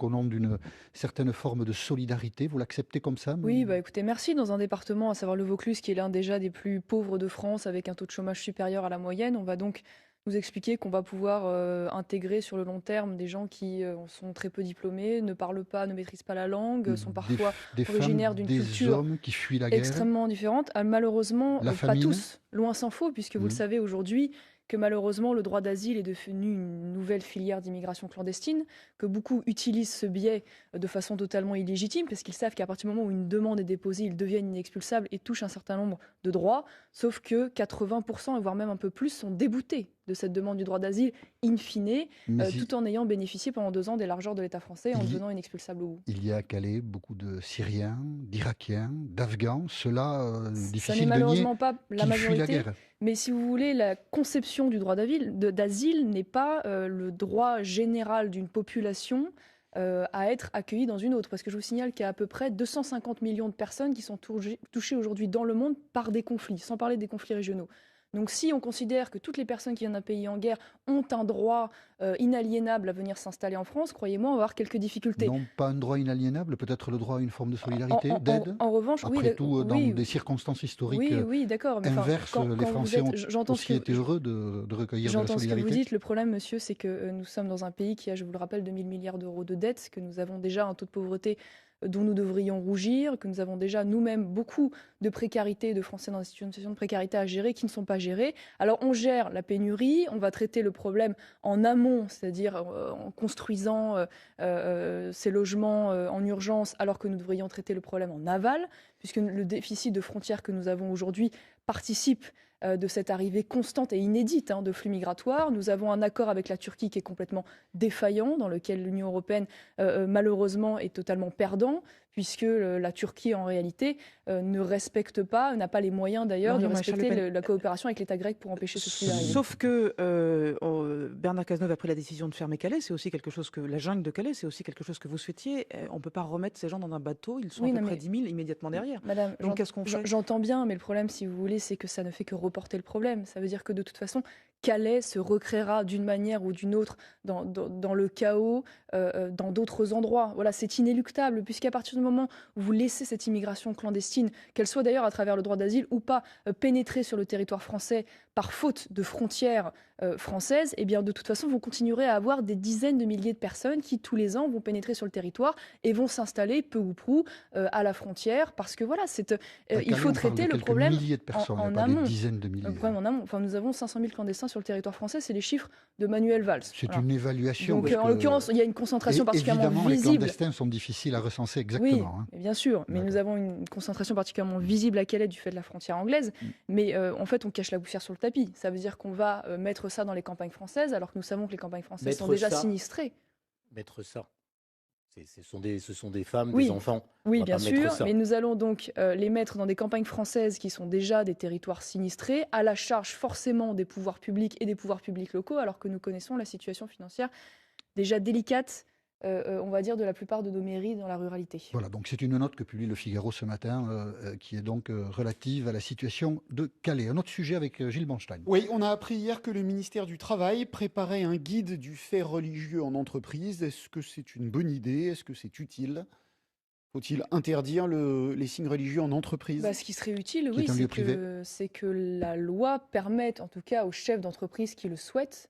qu'au nom d'une certaine forme de solidarité. Vous l'acceptez comme ça? Oui, bah écoutez, merci. Dans un département, à savoir le Vaucluse, qui est l'un déjà des plus pauvres de France, avec un taux de chômage supérieur à la moyenne, on va donc nous expliquer qu'on va pouvoir intégrer sur le long terme des gens qui sont très peu diplômés, ne parlent pas, ne maîtrisent pas la langue, sont parfois Des femmes, originaires d'une des culture hommes qui fuient la guerre, extrêmement différentes. Ah, malheureusement, la pas famine? tous, loin s'en faut, puisque vous le savez aujourd'hui, que malheureusement le droit d'asile est devenu une nouvelle filière d'immigration clandestine, que beaucoup utilisent ce biais de façon totalement illégitime, parce qu'ils savent qu'à partir du moment où une demande est déposée, ils deviennent inexpulsables et touchent un certain nombre de droits, sauf que 80%, et voire même un peu plus, sont déboutés de cette demande du droit d'asile, in fine, Mais tout en ayant bénéficié pendant 2 ans des largeurs de l'État français en il y devenant inexpulsables au bout. il y a à Calais beaucoup de Syriens, d'Irakiens, d'Afghans. Cela, Ça n'est difficile de nier malheureusement pas la qu'ils fuient la majorité, guerre. mais si vous voulez, la conception du droit d'asile n'est pas le droit général d'une population à être accueillie dans une autre. Parce que je vous signale qu'il y a à peu près 250 millions de personnes qui sont touchées aujourd'hui dans le monde par des conflits, sans parler des conflits régionaux. Donc si on considère que toutes les personnes qui viennent d'un pays en guerre ont un droit inaliénable à venir s'installer en France, croyez-moi, on va avoir quelques difficultés. Non, pas un droit inaliénable, peut-être le droit à une forme de En, solidarité, en- en- d'aide? en revanche, oui, Après tout, dans oui, des circonstances historiques, oui, d'accord. Mais enfin, inverses, les quand vous Français êtes, ont j'entends ce aussi que été heureux de recueillir de la j'entends ce que vous solidarité? dites. Le problème, monsieur, c'est que nous sommes dans un pays qui a, je vous le rappelle, 2 000 milliards d'euros de dettes, que nous avons déjà un taux de pauvreté dont nous devrions rougir, que nous avons déjà nous-mêmes beaucoup de précarité, de Français dans des situations de précarité à gérer qui ne sont pas gérées. Alors on gère la pénurie, on va traiter le problème en amont, c'est-à-dire en construisant ces logements en urgence, alors que nous devrions traiter le problème en aval, puisque le déficit de frontières que nous avons aujourd'hui participe de cette arrivée constante et inédite de flux migratoires. Nous avons un accord avec la Turquie qui est complètement défaillant, dans lequel l'Union européenne, malheureusement, est totalement perdant, puisque la Turquie, en réalité, ne respecte pas, n'a pas les moyens d'ailleurs de Marion Maréchal Le respecter Pen. la coopération avec l'État grec pour empêcher ce flux d'arriver. Sauf que Bernard Cazeneuve a pris la décision de fermer Calais. C'est aussi quelque chose que la jungle de Calais, c'est aussi quelque chose que vous souhaitiez. On ne peut pas remettre ces gens dans un bateau. Ils sont Oui, à non, peu près mais 10 000 immédiatement derrière. Madame, Donc qu'est-ce qu'on fait? j'entends bien, mais le problème, si vous voulez, c'est que ça ne fait que reporter le problème. Ça veut dire que de toute façon, Calais se recréera d'une manière ou d'une autre dans le chaos, dans d'autres endroits. Voilà, c'est inéluctable, puisqu'à partir du moment où vous laissez cette immigration clandestine, qu'elle soit d'ailleurs à travers le droit d'asile ou pas, pénétrer sur le territoire français par faute de frontières françaises, eh bien de toute façon, vous continuerez à avoir des dizaines de milliers de personnes qui, tous les ans, vont pénétrer sur le territoire et vont s'installer peu ou prou à la frontière, parce que voilà, À il Calais, faut on parle de traiter le quelques problème milliers de personnes, il n'y a en pas des amont. dizaines de milliers. Le problème en amont. Enfin, nous avons 500 000 clandestins sur le territoire français, c'est les chiffres de Manuel Valls. C'est Voilà. une évaluation. Donc, parce en que- l'occurrence, il y a une concentration Et particulièrement évidemment, les visible. clandestins sont difficiles à recenser Oui, exactement. Hein. bien sûr, mais nous D'accord. avons une concentration particulièrement visible à Calais du fait de la frontière anglaise. Mais en fait, on cache la poussière sur le tapis. Ça veut dire qu'on va mettre ça dans les campagnes françaises, alors que nous savons que les campagnes françaises sont Mettre déjà ça, sinistrées. mettre ça. Ce sont des femmes, Oui, des enfants. On oui, va bien pas mettre sûr, ça. mais nous allons donc les mettre dans des campagnes françaises qui sont déjà des territoires sinistrés, à la charge forcément des pouvoirs publics et des pouvoirs publics locaux, alors que nous connaissons la situation financière déjà délicate, on va dire, de la plupart de nos mairies dans la ruralité. Voilà, donc c'est une note que publie le Figaro ce matin, qui est donc relative à la situation de Calais. Un autre sujet avec Gilles Bonstein. Oui, on a appris hier que le ministère du Travail préparait un guide du fait religieux en entreprise. Est-ce que c'est une bonne idée? Est-ce que c'est utile? Faut-il interdire les signes religieux en entreprise? Bah, ce qui serait utile, Qui oui, est un lieu privé. c'est que la loi permette, en tout cas aux chefs d'entreprise qui le souhaitent,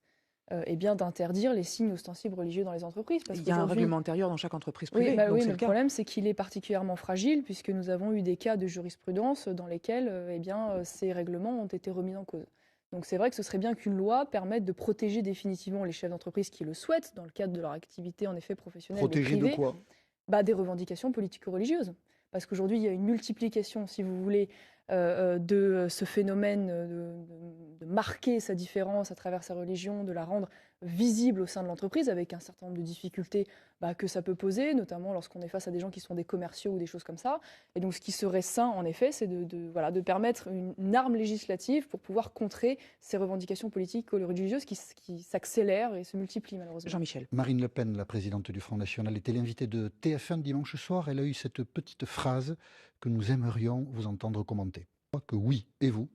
eh bien, d'interdire les signes ostensibles religieux dans les entreprises. Parce Il y a un qu'aujourd'hui, règlement intérieur dans chaque entreprise privée. oui, bah donc oui, c'est mais le le cas. problème, c'est qu'il est particulièrement fragile, puisque nous avons eu des cas de jurisprudence dans lesquels eh bien, ces règlements ont été remis en cause. Donc c'est vrai que ce serait bien qu'une loi permette de protéger définitivement les chefs d'entreprise qui le souhaitent, dans le cadre de leur activité en effet professionnelle ou Protégé de privée, quoi? bah, des revendications politico-religieuses. Parce qu'aujourd'hui, il y a une multiplication, si vous voulez, de ce phénomène de marquer sa différence à travers sa religion, de la rendre visible au sein de l'entreprise, avec un certain nombre de difficultés que ça peut poser, notamment lorsqu'on est face à des gens qui sont des commerciaux ou des choses comme ça. Et donc, ce qui serait sain, en effet, c'est de permettre une arme législative pour pouvoir contrer ces revendications politiques ou religieuses qui s'accélèrent et se multiplient, malheureusement. Jean-Michel. Marine Le Pen, la présidente du Front National, était l'invitée de TF1 dimanche soir. Elle a eu cette petite phrase que nous aimerions vous entendre commenter. Je crois que oui, et vous?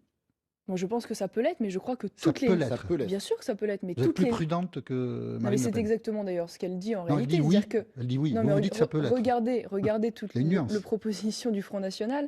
Moi, je pense que ça peut l'être, mais je crois que Ça toutes peut les... l'être. Ça peut l'être. Bien sûr que ça peut l'être, mais Vous êtes toutes plus les... prudente que Non, mais Marine Le c'est Pen. exactement d'ailleurs ce qu'elle dit en Non, elle réalité. dit oui. C'est-à-dire que... Elle dit oui. Non, Vous mais me dites que ça peut l'être. regardez toutes Les nuances. les propositions du Front National.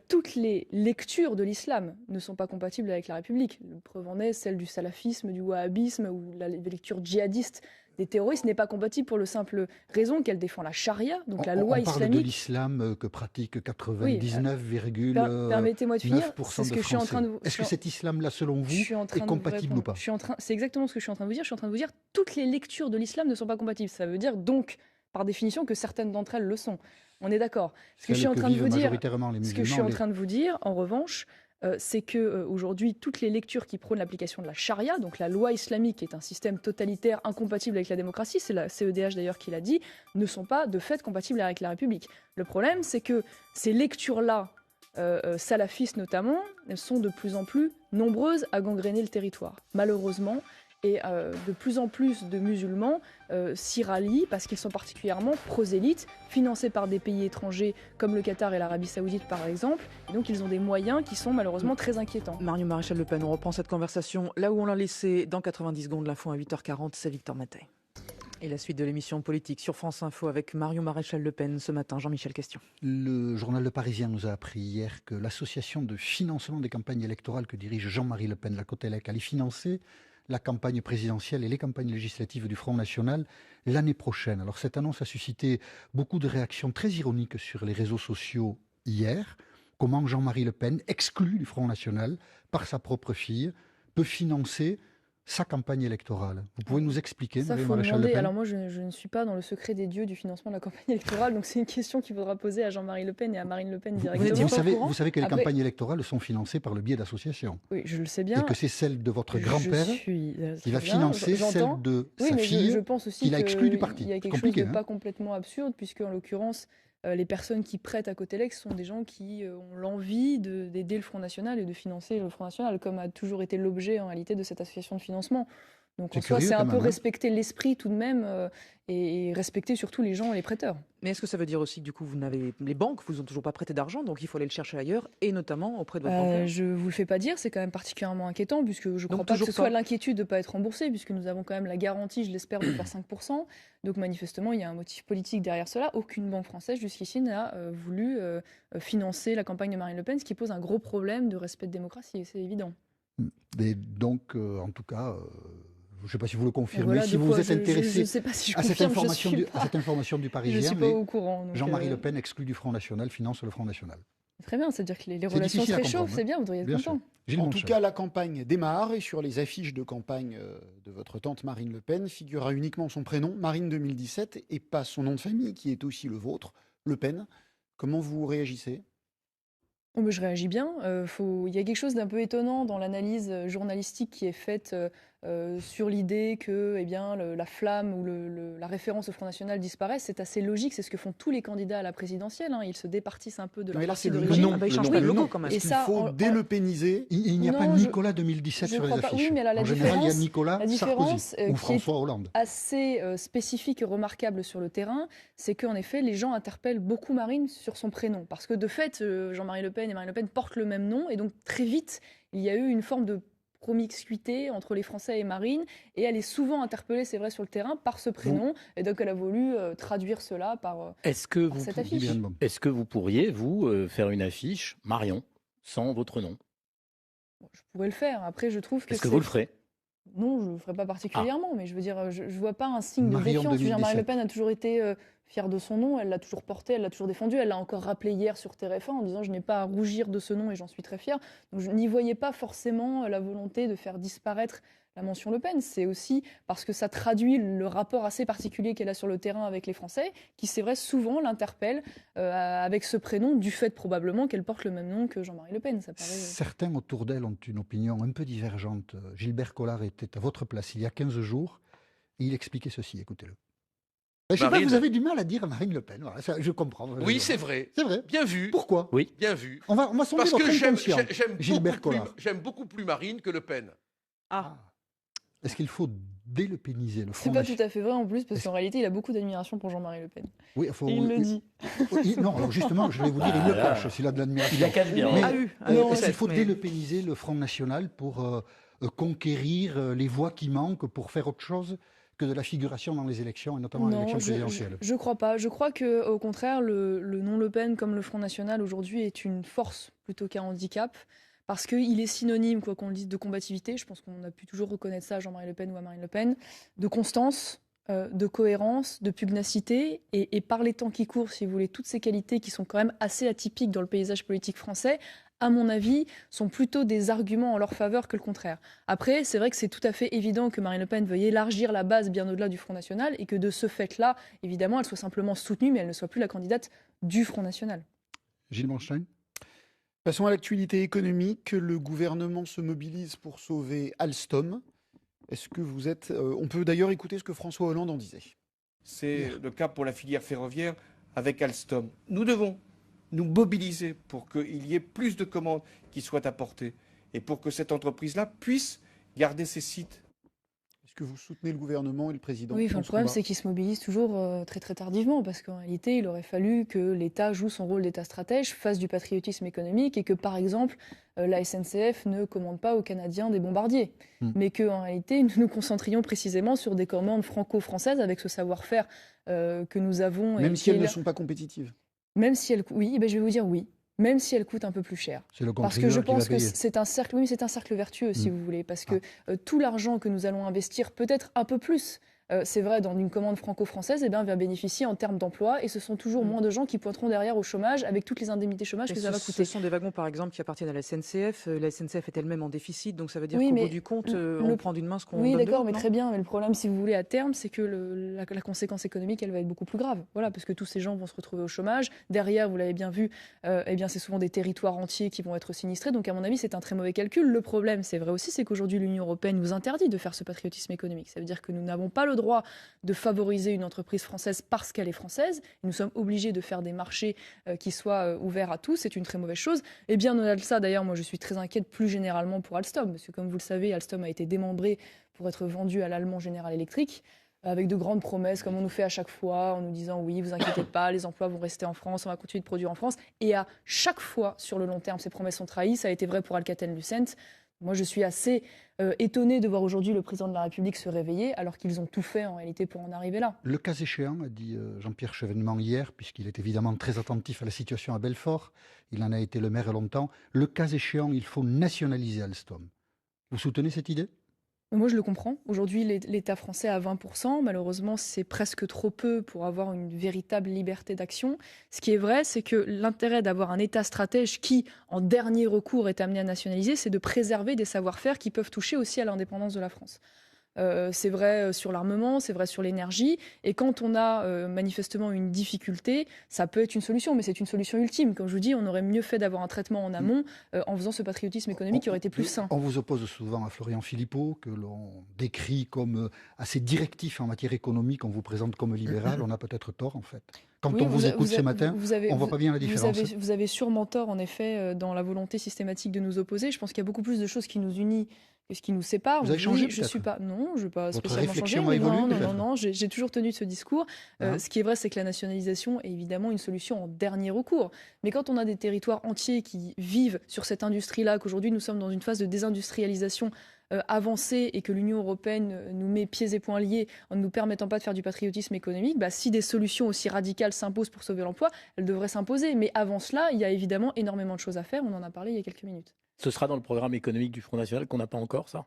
Toutes les lectures de l'islam ne sont pas compatibles avec la République. La preuve en est celle du salafisme, du wahhabisme ou la lecture djihadiste des terroristes n'est pas compatible pour le simple raison qu'elle défend la charia, donc la loi on parle de islamique. l'islam que pratique 99,9% Permettez-moi de finir. de C'est ce que je suis en train de vous. Est-ce que cet islam-là, selon vous, Je suis en train est de compatible vous ou pas? répondre. C'est exactement ce que je suis en train de vous dire. Je suis en train de vous dire toutes les lectures de l'islam ne sont pas compatibles. Ça veut dire donc, par définition, que certaines d'entre elles le sont. On est d'accord. Ce que je suis en train de vous dire, ce que je suis en train de vous dire, en revanche, c'est que aujourd'hui, toutes les lectures qui prônent l'application de la charia, donc la loi islamique, qui est un système totalitaire incompatible avec la démocratie, c'est la CEDH d'ailleurs qui l'a dit, ne sont pas de fait compatibles avec la République. Le problème, c'est que ces lectures-là, salafistes notamment, elles sont de plus en plus nombreuses à gangréner le territoire, malheureusement. Et de plus en plus de musulmans s'y rallient parce qu'ils sont particulièrement prosélytes, financés par des pays étrangers comme le Qatar et l'Arabie Saoudite par exemple. Et donc ils ont des moyens qui sont malheureusement très inquiétants. Marion Maréchal Le Pen, on reprend cette conversation là où on l'a laissé dans 90 secondes. L'info à 8h40, c'est Victor Mattei. Et la suite de l'émission politique sur France Info avec Marion Maréchal Le Pen ce matin. Jean-Michel Question. Le journal Le Parisien nous a appris hier que l'association de financement des campagnes électorales que dirige Jean-Marie Le Pen, la Cotelec, allait financer la campagne présidentielle et les campagnes législatives du Front National l'année prochaine. Alors cette annonce a suscité beaucoup de réactions très ironiques sur les réseaux sociaux hier. Comment Jean-Marie Le Pen, exclu du Front National par sa propre fille, peut financer sa campagne électorale? Vous pouvez nous expliquer, Ça, Marion faut Maréchal Le demander. Pen? Alors moi, je ne suis pas dans le secret des dieux du financement de la campagne électorale, donc c'est une question qu'il faudra poser à Jean-Marie Le Pen et à Marine Le Pen directement. Vous savez que les Après- campagnes électorales sont financées par le biais d'associations. Oui, je le sais bien. Et que c'est celle de votre grand-père qui va très bien, financer j'entends. celle de Oui, sa mais fille je pense aussi qu'il a exclue du qu'il parti. y a C'est quelque chose compliqué, de hein. pas complètement absurde, puisque en l'occurrence, les personnes qui prêtent à Cotelec sont des gens qui ont l'envie d'aider le Front National et de financer le Front National, comme a toujours été l'objet en réalité de cette association de financement. Donc C'est en soi, curieux c'est quand un peu même, hein. respecter l'esprit tout de même et respecter surtout les gens et les prêteurs. Mais est-ce que ça veut dire aussi que du coup, les banques vous ont toujours pas prêté d'argent, donc il faut aller le chercher ailleurs, et notamment auprès de votre banquier? Je vous le fais pas dire, c'est quand même particulièrement inquiétant, puisque je ne crois Donc pas que toujours ce soit pas. l'inquiétude de ne pas être remboursé, puisque nous avons quand même la garantie, je l'espère, de faire 5%. Donc manifestement, il y a un motif politique derrière cela. Aucune banque française jusqu'ici n'a voulu financer la campagne de Marine Le Pen, ce qui pose un gros problème de respect de démocratie, c'est évident. Et donc, en tout cas, je ne sais pas si vous le confirmez, Voilà si de vous quoi êtes intéressé je ne sais pas si je à cette confirme, information je suis pas, à cette information du je Parisien, suis pas mais au courant. donc, Jean-Marie Le Pen, exclu du Front National, finance le Front National. Très bien, c'est-à-dire que les C'est relations se difficile à réchauffent, comprendre, c'est bien, vous devriez être Bien sûr. content. Gilles En Monchel. tout cas, la campagne démarre et sur les affiches de campagne de votre tante Marine Le Pen figurera uniquement son prénom, Marine 2017, et pas son nom de famille, qui est aussi le vôtre, Le Pen. Comment vous réagissez? Oh, mais je réagis bien. Il y a quelque chose d'un peu étonnant dans l'analyse journalistique qui est faite sur l'idée que eh bien, la flamme ou la référence au Front National disparaissent. C'est assez logique, c'est ce que font tous les candidats à la présidentielle. Ils se départissent un peu de Non, leur mais là, parti c'est le d'origine. nom. Ah bah, ils le changent nom. pas de Le logo nom. quand même. Et Est-ce qu'il ça, faut délepéniser? Il n'y a Non, pas je- Nicolas 2017 je sur les crois pas. affiches. Oui, mais alors la en général, il y a différence- Nicolas la différence, Sarkozy ou qui est- François Hollande. assez spécifique et remarquable sur le terrain, c'est qu'en effet, les gens interpellent beaucoup Marine sur son prénom. Parce que de fait, Jean-Marie Le Pen et Marine Le Pen portent le même nom, et donc très vite, il y a eu une forme de promiscuité entre les Français et Marine, et elle est souvent interpellée, c'est vrai, sur le terrain par ce prénom, et donc elle a voulu traduire cela par... Est-ce que, Par cette vous, affiche. Viviane Baume. est-ce que vous pourriez, vous, faire une affiche Marion sans votre nom? Bon, je pourrais le faire, après je trouve que Est-ce que c'est- vous le ferez? Non, je ne le ferai pas particulièrement, mais je veux dire, je ne vois pas un signe de Marie en défiance. Je veux dire, Marine Le 2017. Pen a toujours été fière de son nom, elle l'a toujours porté, elle l'a toujours défendu, elle l'a encore rappelé hier sur TF1 en disant « je n'ai pas à rougir de ce nom et j'en suis très fière ». Donc je n'y voyais pas forcément la volonté de faire disparaître la mention Le Pen. C'est aussi parce que ça traduit le rapport assez particulier qu'elle a sur le terrain avec les Français, qui c'est vrai souvent l'interpellent avec ce prénom, du fait probablement qu'elle porte le même nom que Jean-Marie Le Pen. Ça paraît... Certains autour d'elle ont une opinion un peu divergente. Gilbert Collard était à votre place il y a 15 jours et il expliquait ceci, écoutez-le. Je sais pas, Marine- vous avez du mal à dire Marine Le Pen, voilà, ça, je comprends. Oui, c'est vrai. C'est vrai. Bien vu. Pourquoi? Oui. Bien vu. On va sonder Parce votre que j'aime inconscient, j'aime Gilbert beaucoup, Collard. j'aime beaucoup plus Marine que Le Pen. Ah, Est-ce qu'il faut déle péniser le C'est Front pas National. tout à fait vrai en plus, parce Est-ce- qu'en réalité, il a beaucoup d'admiration pour Jean-Marie Le Pen. Oui, Et il le dit. Non, alors justement, je vais vous dire, il le cache s'il a de l'admiration. Il a qu'à le dire. Mais hein. Ah oui, non, est-ce qu'il faut mais- délopéniser le Front National pour conquérir les voix qui manquent pour faire autre chose que de la figuration dans les élections, et notamment Non, l'élection présidentielle? je crois pas. Je crois que, au contraire, le non Le Pen, comme le Front National aujourd'hui, est une force plutôt qu'un handicap. Parce qu'il est synonyme, quoi qu'on le dise, de combativité. Je pense qu'on a pu toujours reconnaître ça à Jean-Marie Le Pen ou à Marine Le Pen. De constance, de cohérence, de pugnacité. Et par les temps qui courent, si vous voulez, toutes ces qualités qui sont quand même assez atypiques dans le paysage politique français, à mon avis, sont plutôt des arguments en leur faveur que le contraire. Après, c'est vrai que c'est tout à fait évident que Marine Le Pen veuille élargir la base bien au-delà du Front National et que de ce fait-là, évidemment, elle soit simplement soutenue, mais elle ne soit plus la candidate du Front National. Gilles Bronstein? Passons à l'actualité économique. Le gouvernement se mobilise pour sauver Alstom. Est-ce que vous êtes... on peut d'ailleurs écouter ce que François Hollande en disait. C'est le cas pour la filière ferroviaire avec Alstom. Nous devons nous mobiliser pour qu'il y ait plus de commandes qui soient apportées et pour que cette entreprise-là puisse garder ses sites. Est-ce que vous soutenez le gouvernement et le président Oui, dans le ce problème, combat c'est qu'il se mobilise toujours très très tardivement, parce qu'en réalité, il aurait fallu que l'État joue son rôle d'État stratège, fasse du patriotisme économique, et que, par exemple, la SNCF ne commande pas aux Canadiens des bombardiers. Mais qu'en réalité, nous nous concentrions précisément sur des commandes franco-françaises avec ce savoir-faire que nous avons. Même et si qui elles est ne là. sont pas compétitives. Même si elles... Oui, ben je vais vous dire oui. Même si elles coûtent un peu plus cher. C'est le Parce que je contribuable qui va pense que payer. c'est un cercle, oui, mais c'est un cercle vertueux, si vous voulez, parce que tout l'argent que nous allons investir, peut-être un peu plus, c'est vrai, dans une commande franco-française, eh bien, va bénéficier en termes d'emploi, et ce sont toujours moins de gens qui pointeront derrière au chômage, avec toutes les indemnités chômage Et que ça va ce coûter. sont des wagons, par exemple, qui appartiennent à la SNCF. La SNCF est elle-même en déficit, donc ça veut dire Oui, qu'au mais bout du compte, le- on prend d'une main ce qu'on Oui, donne de d'accord, l'autre, mais non très bien. Mais le problème, si vous voulez, à terme, c'est que la conséquence économique, elle va être beaucoup plus grave. Voilà, parce que tous ces gens vont se retrouver au chômage. Derrière, vous l'avez bien vu, eh bien, c'est souvent des territoires entiers qui vont être sinistrés. Donc, à mon avis, c'est un très mauvais calcul. Le problème, c'est vrai aussi, c'est qu'aujourd'hui, l'Union européenne nous interdit de faire ce patriotisme économique. Ça veut dire que nous n'avons pas le droit de favoriser une entreprise française parce qu'elle est française. Nous sommes obligés de faire des marchés qui soient ouverts à tous. C'est une très mauvaise chose. Et bien au-delà de ça, d'ailleurs, moi, je suis très inquiète plus généralement pour Alstom, parce que comme vous le savez, Alstom a été démembré pour être vendu à l'allemand General Electric, avec de grandes promesses, comme on nous fait à chaque fois, en nous disant oui, vous inquiétez pas, les emplois vont rester en France, on va continuer de produire en France. Et à chaque fois, sur le long terme, ces promesses sont trahies. Ça a été vrai pour Alcatel-Lucent. Moi, je suis assez étonnée de voir aujourd'hui le président de la République se réveiller, alors qu'ils ont tout fait en réalité pour en arriver là. Le cas échéant, a dit Jean-Pierre Chevènement hier, puisqu'il est évidemment très attentif à la situation à Belfort, il en a été le maire longtemps, le cas échéant, il faut nationaliser Alstom. Vous soutenez cette idée? Moi, je le comprends. Aujourd'hui, l'État français a 20%. Malheureusement, c'est presque trop peu pour avoir une véritable liberté d'action. Ce qui est vrai, c'est que l'intérêt d'avoir un État stratège qui, en dernier recours, est amené à nationaliser, c'est de préserver des savoir-faire qui peuvent toucher aussi à l'indépendance de la France. C'est vrai sur l'armement, c'est vrai sur l'énergie. Et quand on a manifestement une difficulté, ça peut être une solution, mais c'est une solution ultime. Comme je vous dis, on aurait mieux fait d'avoir un traitement en amont en faisant ce patriotisme économique qui aurait été plus sain. On vous oppose souvent à Florian Philippot, que l'on décrit comme assez directif en matière économique, on vous présente comme libéral, on a peut-être tort en fait. Quand Oui, on vous écoute ce matin, on ne voit pas bien la différence. Vous avez sûrement tort, en effet, dans la volonté systématique de nous opposer. Je pense qu'il y a beaucoup plus de choses qui nous unissent que ce qui nous sépare. Vous avez changé je suis pas, non, je ne vais pas Votre spécialement changer. réflexion a évolué, Non, j'ai toujours tenu ce discours. Ce qui est vrai, c'est que la nationalisation est évidemment une solution en dernier recours. Mais quand on a des territoires entiers qui vivent sur cette industrie-là, qu'aujourd'hui nous sommes dans une phase de désindustrialisation avancée et que l'Union européenne nous met pieds et poings liés en ne nous permettant pas de faire du patriotisme économique, si des solutions aussi radicales s'imposent pour sauver l'emploi, elles devraient s'imposer. Mais avant cela, il y a évidemment énormément de choses à faire. On en a parlé il y a quelques minutes. Ce sera dans le programme économique du Front National qu'on n'a pas encore, ça?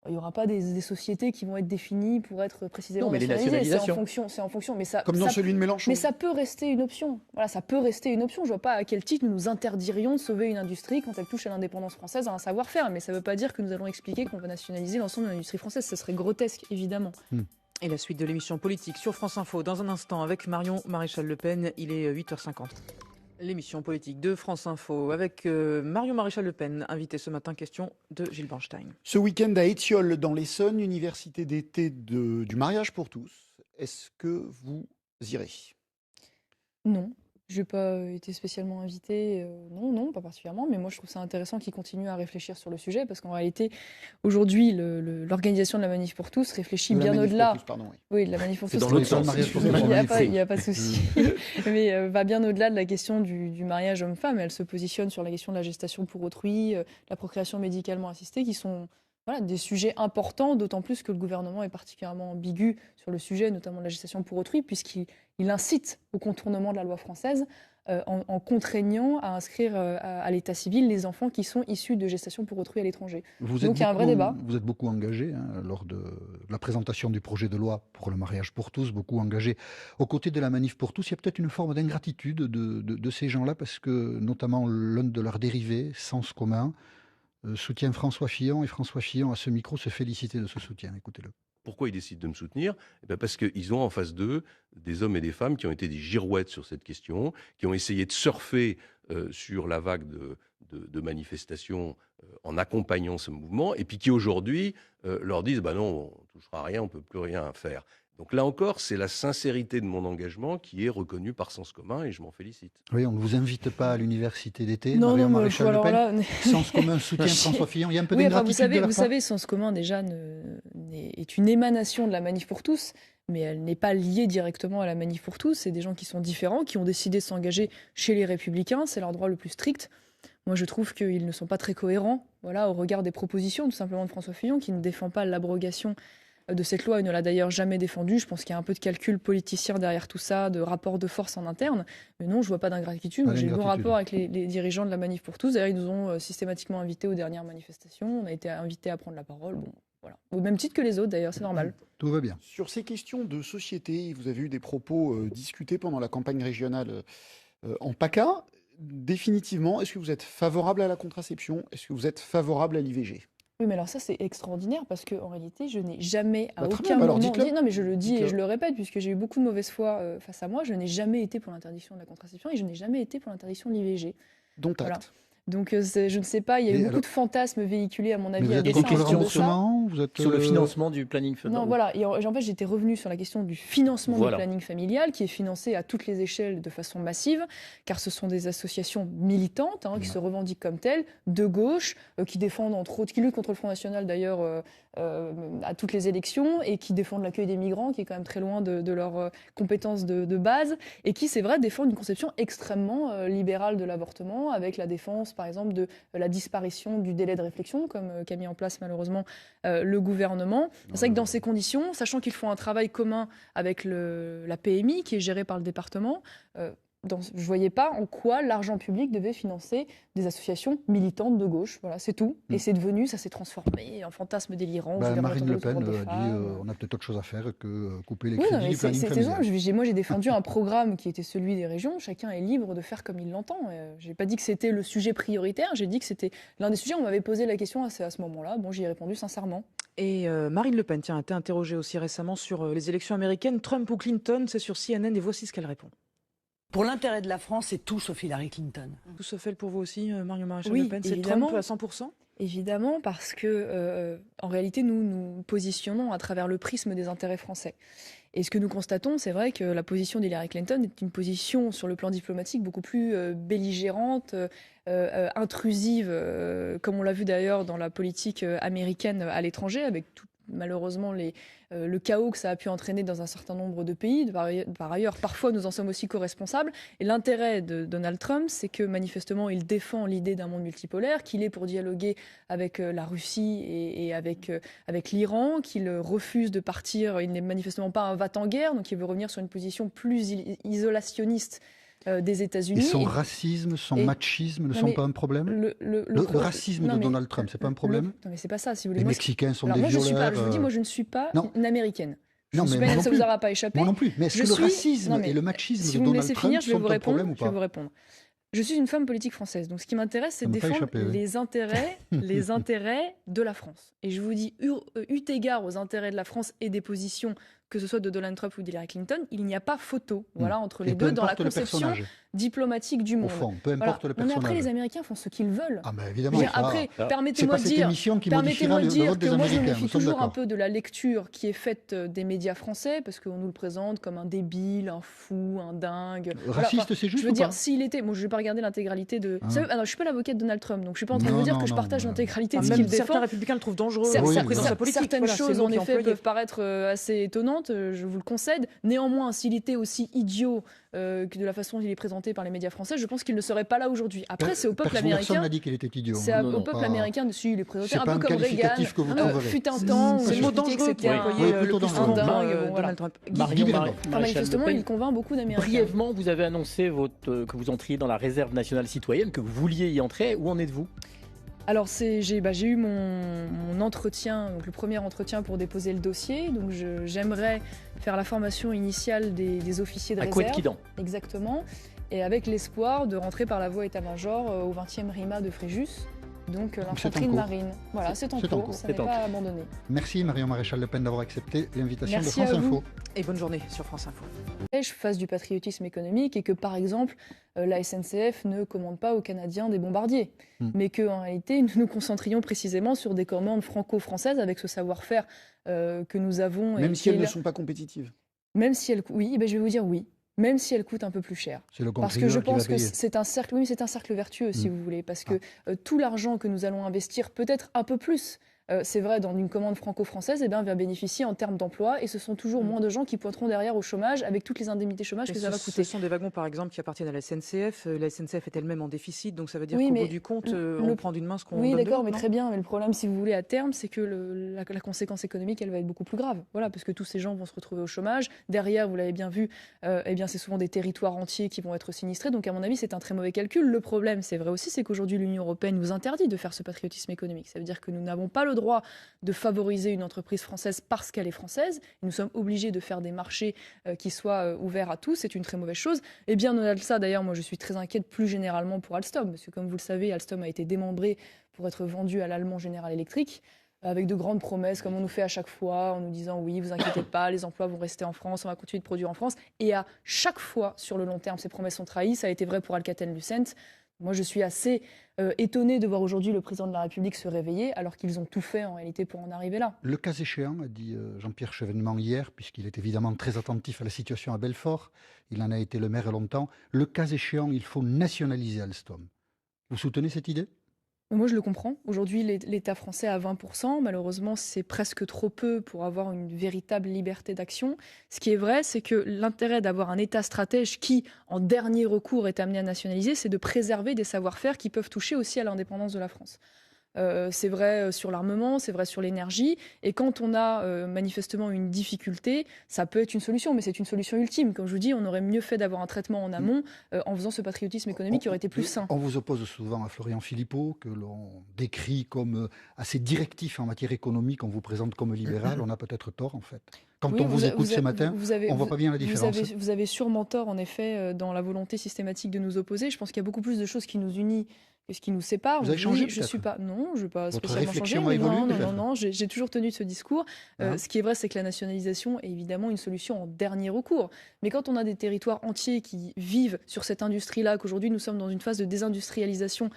Il n'y aura pas des sociétés qui vont être définies pour être précisément Non, mais les nationalisées. nationalisations. C'est en fonction. Mais ça, Comme dans celui de Mélenchon. Mais ça peut rester une option. Voilà, ça peut rester une option. Je ne vois pas à quel titre nous nous interdirions de sauver une industrie quand elle touche à l'indépendance française, à un savoir-faire. Mais ça ne veut pas dire que nous allons expliquer qu'on va nationaliser l'ensemble de l'industrie française. Ce serait grotesque, évidemment. Et la suite de l'émission politique sur France Info dans un instant avec Marion Maréchal Le Pen. Il est 8h50. L'émission politique de France Info avec Marion Maréchal Le Pen, invité ce matin, question de Gilles Bronstein. Ce week-end à Étiolles, dans l'Essonne, université d'été du mariage pour tous. Est-ce que vous irez? Non. Je n'ai pas été spécialement invitée, non, pas particulièrement, mais moi je trouve ça intéressant qu'ils continuent à réfléchir sur le sujet, parce qu'en réalité, aujourd'hui, l'organisation de la Manif pour tous réfléchit bien au-delà. Oui, de la Manif pour tous. C'est dans l'autre sens. Il n'y a pas de souci. Mais va bien au-delà de la question du mariage homme-femme. Elle se positionne sur la question de la gestation pour autrui, la procréation médicalement assistée, qui sont des sujets importants, d'autant plus que le gouvernement est particulièrement ambigu sur le sujet, notamment de la gestation pour autrui, puisqu'il incite au contournement de la loi française en contraignant à inscrire à l'état civil les enfants qui sont issus de gestation pour autrui à l'étranger. Donc il y a un vrai débat. Vous êtes beaucoup engagé lors de la présentation du projet de loi pour le mariage pour tous, beaucoup engagé aux côtés de la Manif pour tous. Il y a peut-être une forme d'ingratitude de ces gens-là, parce que notamment l'un de leurs dérivés, Sens commun, soutient François Fillon, et François Fillon, à ce micro, se félicitait de ce soutien. Écoutez-le. Pourquoi ils décident de me soutenir ? Parce qu'ils ont en face d'eux des hommes et des femmes qui ont été des girouettes sur cette question, qui ont essayé de surfer sur la vague de manifestations en accompagnant ce mouvement, et puis qui aujourd'hui leur disent non, on ne touchera rien, on ne peut plus rien faire. Donc là encore, c'est la sincérité de mon engagement qui est reconnue par Sens commun, et je m'en félicite. Oui, on ne vous invite pas à l'université d'été, Marion Maréchal Le Pen. Sens commun soutient François Fillon. Il y a un peu d'ingratitude vous savez, Sens commun déjà est une émanation de la Manif pour tous, mais elle n'est pas liée directement à la Manif pour tous. C'est des gens qui sont différents, qui ont décidé de s'engager chez les Républicains. C'est leur droit le plus strict. Moi, je trouve qu'ils ne sont pas très cohérents, au regard des propositions, tout simplement, de François Fillon, qui ne défend pas l'abrogation de cette loi. Il ne l'a d'ailleurs jamais défendue. Je pense qu'il y a un peu de calcul politicien derrière tout ça, de rapport de force en interne. Mais non, je ne vois pas d'ingratitude. J'ai de bons rapports avec les dirigeants de la Manif pour tous. D'ailleurs, ils nous ont systématiquement invités aux dernières manifestations. On a été invités à prendre la parole. Bon, voilà. Au même titre que les autres, d'ailleurs, c'est normal. Tout va bien. Sur ces questions de société, vous avez eu des propos discutés pendant la campagne régionale en PACA. Définitivement, est-ce que vous êtes favorable à la contraception ? Est-ce que vous êtes favorable à l'IVG ? Oui, mais alors ça, c'est extraordinaire, parce qu'en réalité, je n'ai jamais, à aucun moment dit... Non, mais je le dis et je le répète, puisque j'ai eu beaucoup de mauvaise foi face à moi, je n'ai jamais été pour l'interdiction de la contraception et je n'ai jamais été pour l'interdiction de l'IVG. Dont acte. Voilà. Donc, je ne sais pas, il y a eu beaucoup de fantasmes véhiculés, à mon avis, à dessein. Sur le financement du planning familial. Non, voilà. Et en fait, j'étais revenue sur la question du financement du planning familial, qui est financé à toutes les échelles de façon massive, car ce sont des associations militantes qui se revendiquent comme telles, de gauche, qui défendent, entre autres, qui luttent contre le Front National, d'ailleurs, à toutes les élections, et qui défendent l'accueil des migrants, qui est quand même très loin de leurs compétences de base, et qui, c'est vrai, défendent une conception extrêmement libérale de l'avortement, avec la défense, par exemple, de la disparition du délai de réflexion, comme qu'a mis en place malheureusement le gouvernement. C'est vrai que dans ces conditions, sachant qu'ils font un travail commun avec la PMI, qui est gérée par le département, je ne voyais pas en quoi l'argent public devait financer des associations militantes de gauche. Voilà, c'est tout. Et c'est devenu, ça s'est transformé en fantasme délirant. Marine Le Pen a dit on a peut-être autre chose à faire que couper les crédits du planning familial. Moi, j'ai défendu un programme qui était celui des régions. Chacun est libre de faire comme il l'entend. Je n'ai pas dit que c'était le sujet prioritaire. J'ai dit que c'était l'un des sujets. On m'avait posé la question à ce moment-là. Bon, j'y ai répondu sincèrement. Et Marine Le Pen, a été interrogée aussi récemment sur les élections américaines. Trump ou Clinton, c'est sur CNN, et voici ce qu'elle répond. Pour l'intérêt de la France, c'est tout sauf Hillary Clinton. Tout se fait pour vous aussi, Marion Maréchal Le Pen, c'est Trump à 100%? Évidemment, parce que en réalité, nous positionnons à travers le prisme des intérêts français. Et ce que nous constatons, c'est vrai que la position d'Hillary Clinton est une position sur le plan diplomatique beaucoup plus belligérante, intrusive, comme on l'a vu d'ailleurs dans la politique américaine à l'étranger, avec malheureusement le chaos que ça a pu entraîner dans un certain nombre de pays. Par ailleurs, parfois, nous en sommes aussi co-responsables. Et l'intérêt de Donald Trump, c'est que manifestement, il défend l'idée d'un monde multipolaire, qu'il est pour dialoguer avec la Russie et avec l'Iran, qu'il refuse de partir. Il n'est manifestement pas un va-t-en-guerre, donc il veut revenir sur une position plus isolationniste des États-Unis. Et son racisme, son machisme ne sont pas un problème ? Le racisme de Donald Trump, c'est pas un problème ? Non, mais c'est pas ça, si vous voulez. Les Mexicains sont des violeurs. Je vous dis, moi, je ne suis pas une Américaine. Non, mais ça vous aura pas échappé. Moi non plus. Mais est-ce que le racisme et le machisme de Donald Trump sont un problème ou pas ? Je vais vous répondre. Je suis une femme politique française, donc ce qui m'intéresse, c'est de défendre les intérêts de la France. Et je vous dis, eu égard aux intérêts de la France et des positions, que ce soit de Donald Trump ou d'Hillary Clinton, il n'y a pas photo entre les deux dans la conception diplomatique du Au monde. fond, peu Voilà. importe le Mais personnage. après, les Américains font ce qu'ils veulent. Ah ben Je évidemment, veux dire, ça, après, c'est permettez-moi pas de cette dire, émission qui modifiera le vote des que moi je me Américains, méfie nous sommes toujours un d'accord. peu de la lecture qui est faite des médias français, parce qu'on nous le présente comme un débile, un fou, un dingue. Voilà, Raciste, enfin, c'est juste je veux ou dire, pas s'il était... Moi, je vais pas regarder l'intégralité de... Hein. Alors, je suis pas l'avocate de Donald Trump, donc je suis pas en train de Non, vous dire non, que je non, partage non. l'intégralité de ce Même qu'il certains défend. républicains le trouvent dangereux, Oui, y compris dans oui. sa politique. Certaines Voilà, c'est choses, le mot en qui est effet, employé. peuvent paraître assez étonnantes, je vous le concède. Néanmoins, s'il était aussi idiot que de la façon dont il est présenté par les médias français, je pense qu'il ne serait pas là aujourd'hui. Après, c'est au peuple Personne américain. n'a dit qu'il était idiot. C'est hein. au non, peuple pas- américain de suivre, il est présenté C'est un pas peu un comme Reagan. qualificatif que vous trouverez. Fut un temps où C'est le mot j'expliquais que dangereux c'était pour un... employer plutôt le plus dangereux. souvent Dingue, Donald Trump. Guy Béranger. Enfin, manifestement, il convainc beaucoup d'Américains. Brièvement, vous avez annoncé que vous entriez dans la réserve nationale citoyenne, que vous vouliez y entrer. Où en êtes-vous? Alors j'ai eu mon entretien, donc le premier entretien pour déposer le dossier. Donc j'aimerais faire la formation initiale des officiers de À réserve. Couët-Quidan. Exactement. Et avec l'espoir de rentrer par la voie état-major au 20e RIMA de Fréjus. Donc l'infanterie de cours. marine. Voilà, c'est en C'est en cours, cours. ça n'est C'est en pas abandonné. Merci Marion Maréchal Le Pen d'avoir accepté l'invitation de Merci France à vous. Info. Et bonne journée sur France Info. Je fasse du patriotisme économique et que par exemple la SNCF ne commande pas aux Canadiens des bombardiers, mais qu'en réalité nous nous concentrions précisément sur des commandes franco-françaises avec ce savoir-faire que nous avons. Même et si qui elles est ne là- sont pas compétitives. Même si elles, oui, ben je vais vous dire oui. Même si elles coûtent un peu plus cher. C'est le Parce que je contribuable qui va pense que payer. c'est un cercle, oui, mais c'est un cercle vertueux, si vous voulez, parce que tout l'argent que nous allons investir, peut-être un peu plus, c'est vrai, dans une commande franco-française, eh bien, va bénéficier en termes d'emploi, et ce sont toujours moins de gens qui pointeront derrière au chômage, avec toutes les indemnités chômage Et que ça va ce coûter. sont des wagons, par exemple, qui appartiennent à la SNCF. La SNCF est elle-même en déficit, donc ça veut dire Oui, qu'au mais bout du compte, le- on prend d'une main ce qu'on Oui, donne de d'accord, l'autre, mais non très bien. Mais le problème, si vous voulez, à terme, c'est que la conséquence économique, elle va être beaucoup plus grave. Voilà, parce que tous ces gens vont se retrouver au chômage. Derrière, vous l'avez bien vu, eh bien, c'est souvent des territoires entiers qui vont être sinistrés. Donc, à mon avis, c'est un très mauvais calcul. Le problème, c'est vrai aussi, c'est qu'aujourd'hui, l'Union européenne nous interdit de faire ce patriotisme économique. Ça veut dire que nous n'avons pas le droit de favoriser une entreprise française parce qu'elle est française. Nous sommes obligés de faire des marchés qui soient ouverts à tous. C'est une très mauvaise chose. Et bien au-delà de ça, d'ailleurs, moi, je suis très inquiète plus généralement pour Alstom, parce que comme vous le savez, Alstom a été démembré pour être vendu à l'allemand General Electric, avec de grandes promesses, comme on nous fait à chaque fois, en nous disant oui, vous inquiétez pas, les emplois vont rester en France, on va continuer de produire en France. Et à chaque fois, sur le long terme, ces promesses sont trahies. Ça a été vrai pour Alcatel-Lucent. Moi, je suis assez étonnée de voir aujourd'hui le président de la République se réveiller, alors qu'ils ont tout fait en réalité pour en arriver là. Le cas échéant, a dit Jean-Pierre Chevènement hier, puisqu'il est évidemment très attentif à la situation à Belfort, il en a été le maire longtemps, le cas échéant, il faut nationaliser Alstom. Vous soutenez cette idée? Moi, je le comprends. Aujourd'hui, l'État français a 20%. Malheureusement, c'est presque trop peu pour avoir une véritable liberté d'action. Ce qui est vrai, c'est que l'intérêt d'avoir un État stratège qui, en dernier recours, est amené à nationaliser, c'est de préserver des savoir-faire qui peuvent toucher aussi à l'indépendance de la France. C'est vrai sur l'armement, c'est vrai sur l'énergie. Et quand on a manifestement une difficulté, ça peut être une solution, mais c'est une solution ultime. Comme je vous dis, on aurait mieux fait d'avoir un traitement en amont en faisant ce patriotisme économique qui aurait été plus sain. On vous oppose souvent à Florian Philippot, que l'on décrit comme assez directif en matière économique, on vous présente comme libéral, on a peut-être tort en fait. Quand Oui, on vous écoute ce matin, on ne voit pas bien la différence. Vous avez sûrement tort, en effet, dans la volonté systématique de nous opposer. Je pense qu'il y a beaucoup plus de choses qui nous unissent que ce qui nous sépare. Vous avez changé, je suis pas. Non, je ne vais pas Votre spécialement changer. réflexion a évolué, Non, j'ai toujours tenu ce discours. Ce qui est vrai, c'est que la nationalisation est évidemment une solution en dernier recours. Mais quand on a des territoires entiers qui vivent sur cette industrie-là, qu'aujourd'hui nous sommes dans une phase de désindustrialisation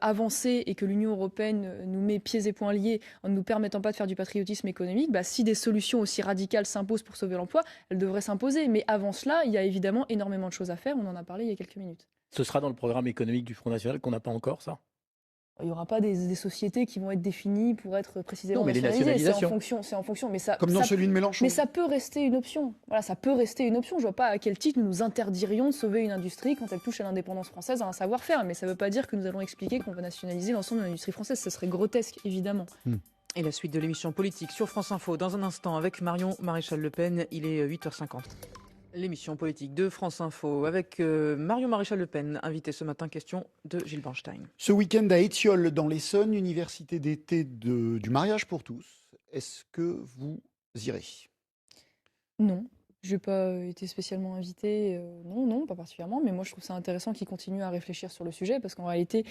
avancée et que l'Union européenne nous met pieds et poings liés en ne nous permettant pas de faire du patriotisme économique, si des solutions aussi radicales s'imposent pour sauver l'emploi, elles devraient s'imposer. Mais avant cela, il y a évidemment énormément de choses à faire. On en a parlé il y a quelques minutes. Ce sera dans le programme économique du Front National qu'on n'a pas encore, ça? Il n'y aura pas des sociétés qui vont être définies pour être précisément Non, mais les nationalisées. nationalisations. C'est en fonction. Mais ça, Comme dans celui de Mélenchon. Mais ça peut rester une option. Voilà, ça peut rester une option. Je ne vois pas à quel titre nous nous interdirions de sauver une industrie quand elle touche à l'indépendance française, à un savoir-faire. Mais ça ne veut pas dire que nous allons expliquer qu'on va nationaliser l'ensemble de l'industrie française. Ce serait grotesque, évidemment. Et la suite de l'émission politique sur France Info dans un instant avec Marion Maréchal Le Pen. Il est 8h50. L'émission politique de France Info avec Marion Maréchal Le Pen, invité ce matin, question de Gilles Bernstein. Ce week-end à Étiolles, dans l'Essonne, université d'été du mariage pour tous. Est-ce que vous irez? Non. Je n'ai pas été spécialement invitée, non, pas particulièrement, mais moi je trouve ça intéressant qu'ils continuent à réfléchir sur le sujet, parce qu'en réalité,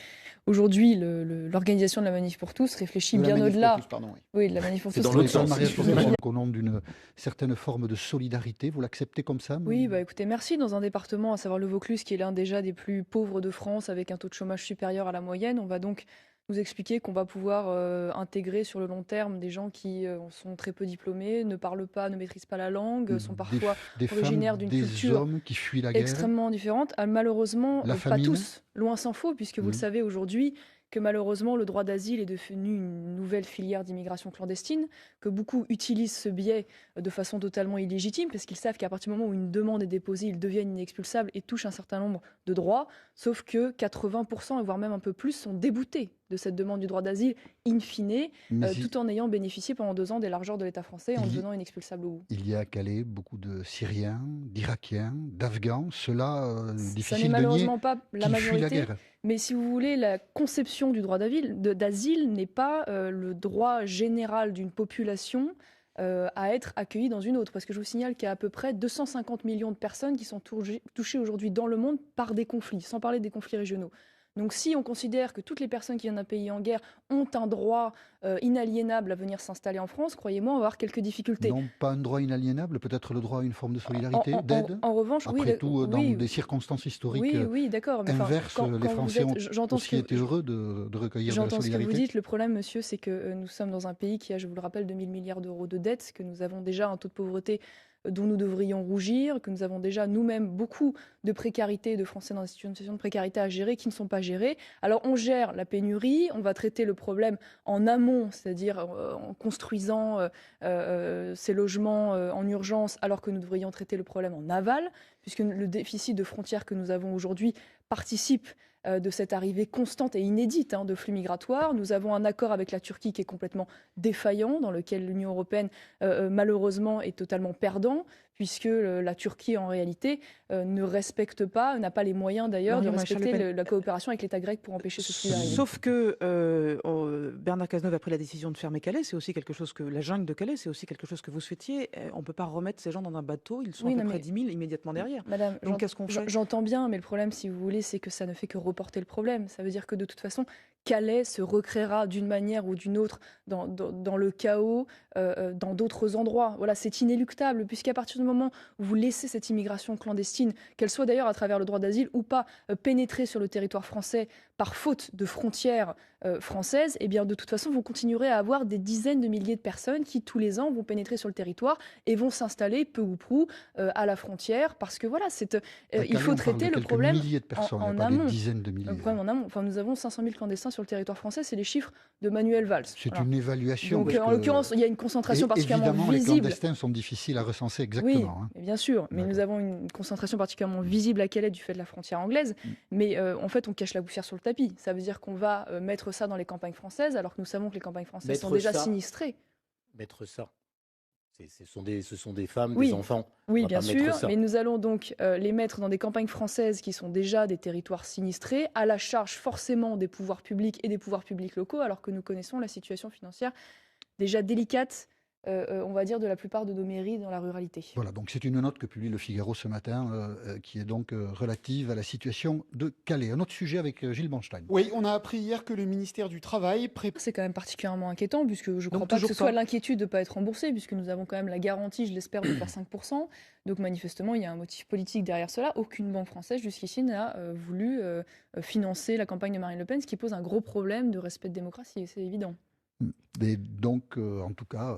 aujourd'hui, l'organisation de la Manif pour tous réfléchit De la bien Manif pour au-delà. tous, pardon, oui. Oui, de la Manif pour C'est tous. dans l'autre sens. Mariage, Excusez-moi. au nom d'une certaine forme de solidarité, vous l'acceptez comme ça? Oui, bah écoutez, merci. Dans un département, à savoir le Vaucluse, qui est l'un déjà des plus pauvres de France, avec un taux de chômage supérieur à la moyenne, on va donc nous expliquer qu'on va pouvoir intégrer sur le long terme des gens qui sont très peu diplômés, ne parlent pas, ne maîtrisent pas la langue, sont parfois des originaires femmes, d'une des culture hommes qui fuient la guerre. extrêmement différentes. Ah, malheureusement, La pas famine. tous, loin s'en faut, puisque vous le Mhm. savez aujourd'hui, que malheureusement le droit d'asile est devenu une nouvelle filière d'immigration clandestine, que beaucoup utilisent ce biais de façon totalement illégitime, parce qu'ils savent qu'à partir du moment où une demande est déposée, ils deviennent inexpulsables et touchent un certain nombre de droits, sauf que 80%, et voire même un peu plus, sont déboutés de cette demande du droit d'asile, in fine, Mais tout en ayant bénéficié pendant 2 ans des largeurs de l'État français, en Il y- devenant inexpulsables au bout. il y a à Calais beaucoup de Syriens, d'Irakiens, d'Afghans. Cela, Ça n'est difficile de nier, malheureusement pas la qu'ils fuient la majorité. guerre. Mais si vous voulez, la conception du droit d'asile n'est pas le droit général d'une population à être accueillie dans une autre. Parce que je vous signale qu'il y a à peu près 250 millions de personnes qui sont touchées aujourd'hui dans le monde par des conflits, sans parler des conflits régionaux. Donc si on considère que toutes les personnes qui viennent d'un pays en guerre ont un droit inaliénable à venir s'installer en France, croyez-moi, on va avoir quelques difficultés. Non, pas un droit inaliénable, peut-être le droit à une forme de solidarité, d'aide. En revanche, oui, Après tout, dans oui, des circonstances historiques oui, d'accord. Mais enfin, inverses, les vous Français êtes- ont j'entends ce aussi que- été heureux de recueillir de la J'entends ce que vous solidarité. dites. Le problème, monsieur, c'est que nous sommes dans un pays qui a, je vous le rappelle, 2000 milliards d'euros de dettes, que nous avons déjà un taux de pauvreté dont nous devrions rougir, que nous avons déjà nous-mêmes beaucoup de précarité, de Français dans des situations de précarité à gérer qui ne sont pas gérées. Alors on gère la pénurie, on va traiter le problème en amont, c'est-à-dire en construisant ces logements en urgence, alors que nous devrions traiter le problème en aval, puisque le déficit de frontières que nous avons aujourd'hui participe de cette arrivée constante et inédite de flux migratoires. Nous avons un accord avec la Turquie qui est complètement défaillant, dans lequel l'Union européenne, malheureusement, est totalement perdant, puisque la Turquie, en réalité, ne respecte pas, n'a pas les moyens d'ailleurs de Marion Maréchal Le respecter Pen. la coopération avec l'État grec pour empêcher ce flux d'arriver. Sauf que Bernard Cazeneuve a pris la décision de fermer Calais, c'est aussi quelque chose que la jungle de Calais, c'est aussi quelque chose que vous souhaitiez. On ne peut pas remettre ces gens dans un bateau, ils sont Oui, à peu non, près mais- 10 000 immédiatement derrière. Madame, Donc qu'est-ce qu'on fait? j'entends bien, mais le problème, si vous voulez, c'est que ça ne fait que reporter le problème. Ça veut dire que de toute façon, Calais se recréera d'une manière ou d'une autre dans le chaos, dans d'autres endroits. Voilà, c'est inéluctable, puisqu'à partir du moment où vous laissez cette immigration clandestine, qu'elle soit d'ailleurs à travers le droit d'asile ou pas, pénétrer sur le territoire français par faute de frontières françaises, eh bien de toute façon, vous continuerez à avoir des dizaines de milliers de personnes qui, tous les ans, vont pénétrer sur le territoire et vont s'installer peu ou prou à la frontière, parce que voilà, il faut traiter le problème milliers de personnes, en il n'y a pas amont. des dizaines de milliers. Le problème en amont. Enfin, nous avons 500 000 clandestins sur le territoire français, c'est les chiffres de Manuel Valls. C'est Voilà. une évaluation. Donc, parce en que- l'occurrence, il y a une concentration Et particulièrement évidemment, les visible. clandestins sont difficiles à recenser Oui, exactement. hein. bien sûr, mais nous D'accord. avons une concentration particulièrement visible à Calais du fait de la frontière anglaise. Mais en fait, on cache la poussière sur le tapis. Ça veut dire qu'on va mettre ça dans les campagnes françaises, alors que nous savons que les campagnes françaises sont Mettre déjà ça. sinistrées. Mettre ça. Ce sont des femmes, Oui. des enfants. On Oui, va bien pas mettre sûr, ça. mais nous allons donc les mettre dans des campagnes françaises qui sont déjà des territoires sinistrés, à la charge forcément des pouvoirs publics et des pouvoirs publics locaux, alors que nous connaissons la situation financière déjà délicate, on va dire, de la plupart de nos mairies dans la ruralité. Voilà, donc c'est une note que publie le Figaro ce matin, qui est donc relative à la situation de Calais. Un autre sujet avec Gilles Bonstein. Oui, on a appris hier que le ministère du Travail prépare. C'est quand même particulièrement inquiétant, puisque je ne crois Donc, pas que toujours ce soit pas. l'inquiétude de ne pas être remboursé, puisque nous avons quand même la garantie, je l'espère, de faire 5%. Donc manifestement, il y a un motif politique derrière cela. Aucune banque française jusqu'ici n'a voulu financer la campagne de Marine Le Pen, ce qui pose un gros problème de respect de démocratie, c'est évident. Et donc, en tout cas,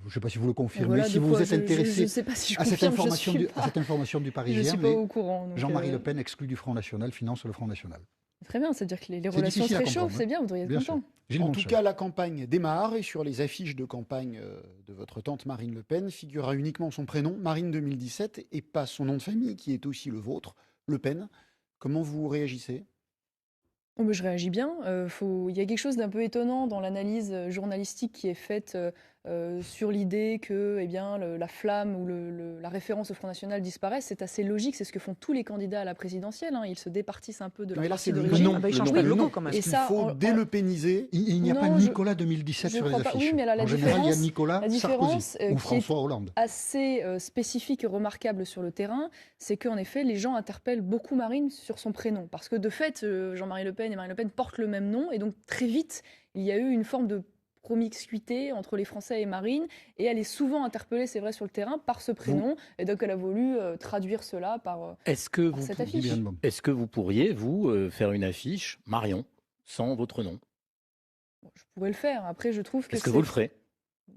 je ne sais pas si vous le confirmez, Voilà si de vous quoi êtes intéressé je ne sais pas si je à cette confirme, information je suis à cette information du je Parisien, suis pas mais au courant. donc, Jean-Marie Le Pen exclu du Front National, finance le Front National. Très bien, c'est-à-dire que les C'est relations se difficile à réchauffent, comprendre, c'est bien, vous devriez être Bien sûr. content. Gilles En tout Bonstein. cas, la campagne démarre et sur les affiches de campagne de votre tante Marine Le Pen figurera uniquement son prénom, Marine 2017, et pas son nom de famille, qui est aussi le vôtre, Le Pen. Comment vous réagissez? Oh, mais je réagis bien. Il y a quelque chose d'un peu étonnant dans l'analyse journalistique qui est faite sur l'idée que la flamme ou la référence au Front National disparaisse, c'est assez logique. C'est ce que font tous les candidats à la présidentielle. Ils se départissent un peu de leur Mais là, parti c'est le d'origine. nom. Ils changent le pas de nom. logo quand même. Et Est-ce qu'il ça, faut délepéniser? Il n'y a Non, pas je- Nicolas 2017 je sur les crois pas. affiches. Oui, mais alors la en général, il y a différence- Nicolas la différence, Sarkozy ou qui est- François Hollande. assez spécifique et remarquable sur le terrain, c'est qu'en effet, les gens interpellent beaucoup Marine sur son prénom. Parce que de fait, Jean-Marie Le Pen et Marine Le Pen portent le même nom. Et donc, très vite, il y a eu une forme de promiscuité entre les Français et Marine. Et elle est souvent interpellée, c'est vrai, sur le terrain par ce prénom. Et donc, elle a voulu traduire cela par Est-ce que, par vous, cette pour- affiche. Viviane Baume. est-ce que vous pourriez, vous, faire une affiche Marion sans votre nom? Bon, je pourrais le faire. Après, je trouve que Est-ce que c'est- vous le ferez?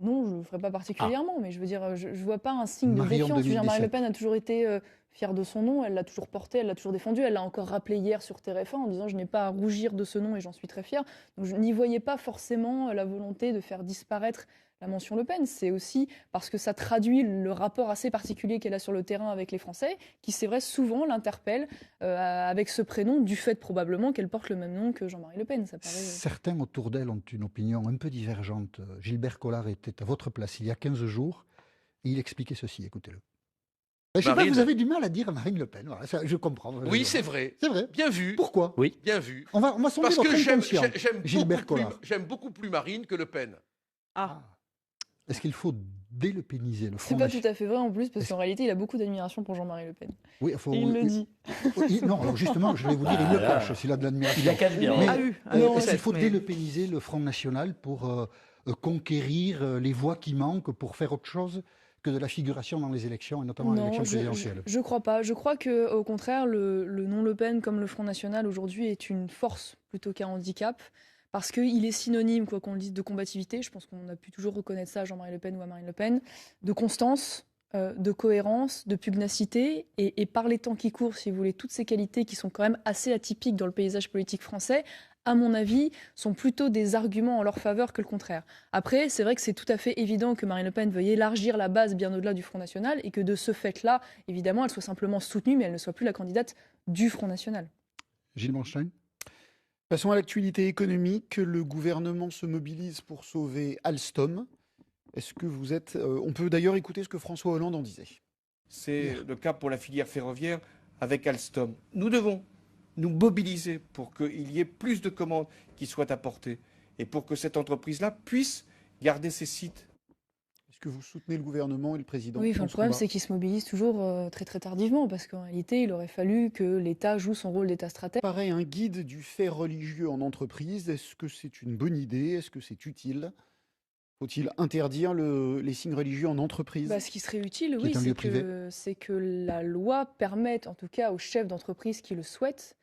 Non, je ne le ferai pas particulièrement, mais je veux dire, je ne vois pas un signe de Marion défiance. Je veux dire, Marine Le 2017. Pen a toujours été fière de son nom, elle l'a toujours porté, elle l'a toujours défendu, elle l'a encore rappelé hier sur TF1 en disant « je n'ai pas à rougir de ce nom et j'en suis très fière ». Donc je n'y voyais pas forcément la volonté de faire disparaître la mention Le Pen. C'est aussi parce que ça traduit le rapport assez particulier qu'elle a sur le terrain avec les Français, qui, c'est vrai, souvent l'interpellent avec ce prénom, du fait probablement qu'elle porte le même nom que Jean-Marie Le Pen. Ça paraît... Certains autour d'elle ont une opinion un peu divergente. Gilbert Collard était à votre place il y a 15 jours et il expliquait ceci, écoutez-le. Je sais pas, Marine. vous avez du mal à dire Marine Le Pen, voilà, ça, je comprends. Oui, c'est vrai. C'est vrai. Bien vu. Pourquoi? Oui. Bien vu. On va sonder Parce votre que j'aime inconscient, Gilbert Collard. beaucoup plus Marine que Le Pen. Ah, Est-ce qu'il faut délepéniser le C'est Front pas National? tout à fait vrai en plus, parce Est-ce- qu'en réalité, il a beaucoup d'admiration pour Jean-Marie Le Pen. Oui, il faut- Et il le dit. Non, alors justement, je vais vous dire, il le cache s'il a de l'admiration. Il a qu'à le dire. Mais- hein. a eu. non, Est-ce qu'il peut-être, faut mais- délepéniser le Front National pour conquérir les voix qui manquent, pour faire autre chose que de la figuration dans les élections, et notamment Non, l'élection je présidentielle? je crois pas. Je crois que, au contraire, le nom Le Pen, comme le Front National aujourd'hui, est une force plutôt qu'un handicap. Parce qu'il est synonyme, quoi qu'on le dise, de combativité. Je pense qu'on a pu toujours reconnaître ça à Jean-Marie Le Pen ou à Marine Le Pen. De constance, de cohérence, de pugnacité. Et par les temps qui courent, si vous voulez, toutes ces qualités qui sont quand même assez atypiques dans le paysage politique français, à mon avis, sont plutôt des arguments en leur faveur que le contraire. Après, c'est vrai que c'est tout à fait évident que Marine Le Pen veuille élargir la base bien au-delà du Front National et que de ce fait-là, évidemment, elle soit simplement soutenue, mais elle ne soit plus la candidate du Front National. Gilles Bornstein? Passons à l'actualité économique. Le gouvernement se mobilise pour sauver Alstom. Est-ce que vous êtes... on peut d'ailleurs écouter ce que François Hollande en disait. C'est le cas pour la filière ferroviaire avec Alstom. Nous devons nous mobiliser pour qu'il y ait plus de commandes qui soient apportées et pour que cette entreprise-là puisse garder ses sites. Est-ce que vous soutenez le gouvernement et le président Oui, dans le ce problème, combat c'est qu'il se mobilise toujours très très tardivement, parce qu'en réalité, il aurait fallu que l'État joue son rôle d'État stratège. Pareil, un guide du fait religieux en entreprise. Est-ce que c'est une bonne idée? Est-ce que c'est utile? Faut-il interdire les signes religieux en entreprise? Bah, ce qui serait utile, Qui oui, est un lieu privé. c'est que la loi permette, en tout cas aux chefs d'entreprise qui le souhaitent,